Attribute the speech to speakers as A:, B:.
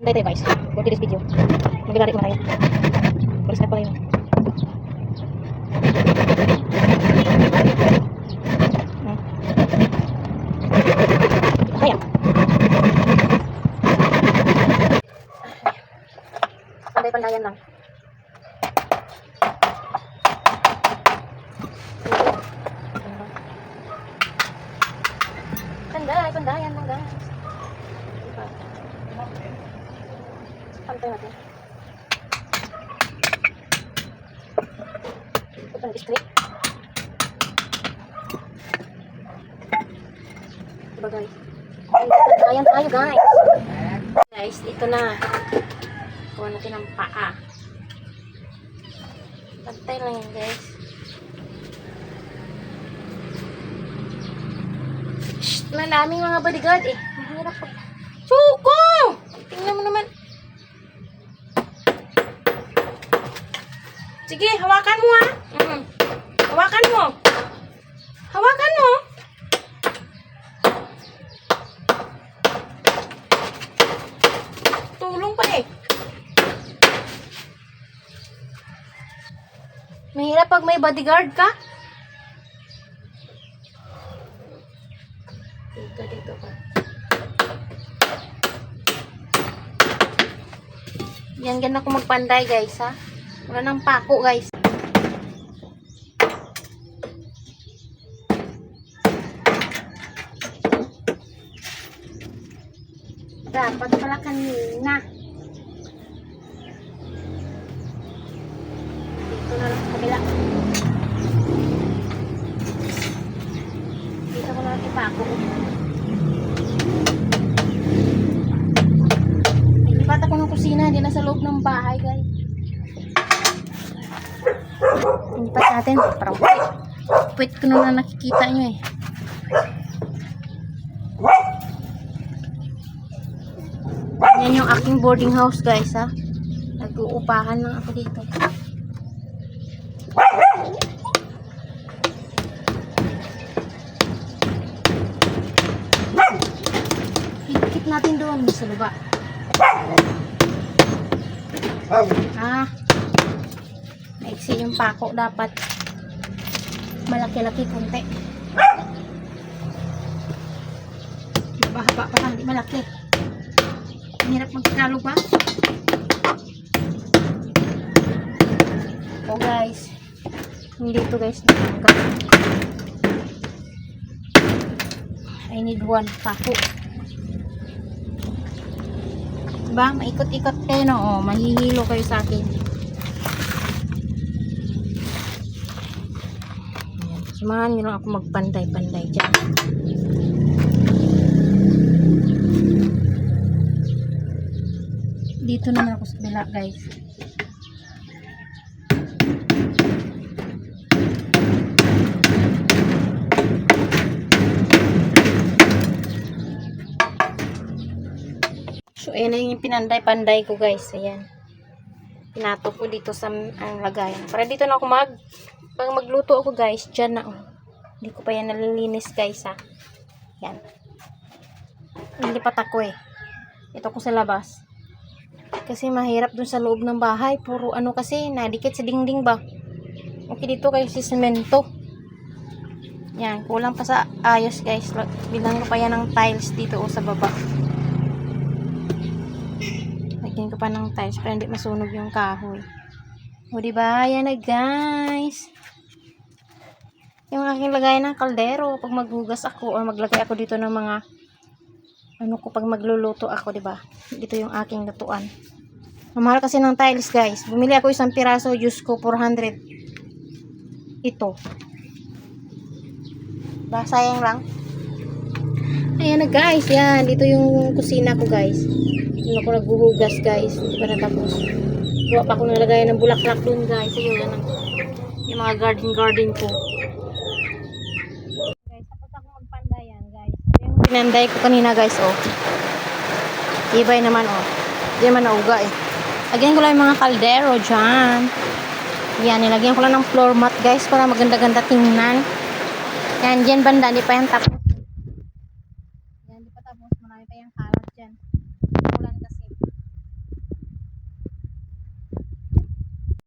A: tayo guys. For today's video. Maglari mo tayo. Balik pala yun. Kaya. Panday-pandayan lang. Pandayan lang guys. Pantay natin. Ito ang discreet. Diba guys? Pandayan tayo guys. Guys, ito na. Kuha natin ang paa. Pantay lang yan guys. Shhh! Malaming mga bodyguard eh. Mahirap pa. Suko! Tingnan mo naman. Sige, hawakan mo ha. Hawakan mo. Hawakan mo. Tulong pa eh. Mahirap pag may bodyguard ka. Dito ka. Yan, ganun ako magpanday guys ha. Wala nang pako guys. Dapat pala kanina. Dito na lang sa kabila. Dito ko lang ipako. Lipat ako ng kusina. Hindi na sa loob ng bahay guys. Lipat natin. Parang puwit ko na nakikita nyo eh. Yan yung aking boarding house guys ha. Nag-uupahan lang ako dito. Hikit natin doon sa baba. Maiksi yung pako dapat. Malaki-laki konti. Haba-haba pa lang, di malaki. Hirap magkakalo pa. Oh guys. Hindi to guys. I need one pako. Diba? Maikot-ikot kayo no. Oh, mahihilo kayo sa akin. Samahan nyo lang ako magpanday-panday dyan. Dito naman ako sa bila guys. So ayan na yung pinanday-panday ko guys. Ayan. Pinato ko dito sa ang lagayan. Para dito na ako pag magluto ako guys, dyan na oh. Hindi ko pa yan nalilinis guys ha. Yan. Nilipat ako eh. Ito ko sa labas. Kasi mahirap dun sa loob ng bahay. Puro ano kasi, nadikit sa dingding ba. Okay dito kayo si semento. Yan, kulang pa sa ayos guys. Bilang ko pa yan ng tiles dito o sa baba. Lagyan ko pa ng tiles para hindi masunog yung kahoy. O diba, yan na guys. Yung aking lagay ng kaldero. Pag maghugas ako o maglagay ako dito ng mga ano ko pag magluluto ako, diba? Dito yung aking lutuan. Mamahal kasi ng tiles, guys. Bumili ako isang piraso, Diyos ko, 400. Ito. Diba? Sayang lang. Ayan na, guys. Yan. Dito yung kusina ko, guys. Doon ako naghuhugas, guys. Hindi pa natapos. Buwa pa ako nalagay ng bulaklak dun, guys. Ayun, yan. Yung mga garden ko. Pinanday ko kanina guys oh. Ibay naman oh. Hindi man nauga eh. Lagyan ko lang yung mga kaldero dyan. Yan, nilagyan ko lang ng floor mat guys para maganda-ganda tingnan. Yan, dyan banda, hindi pa yan tapos.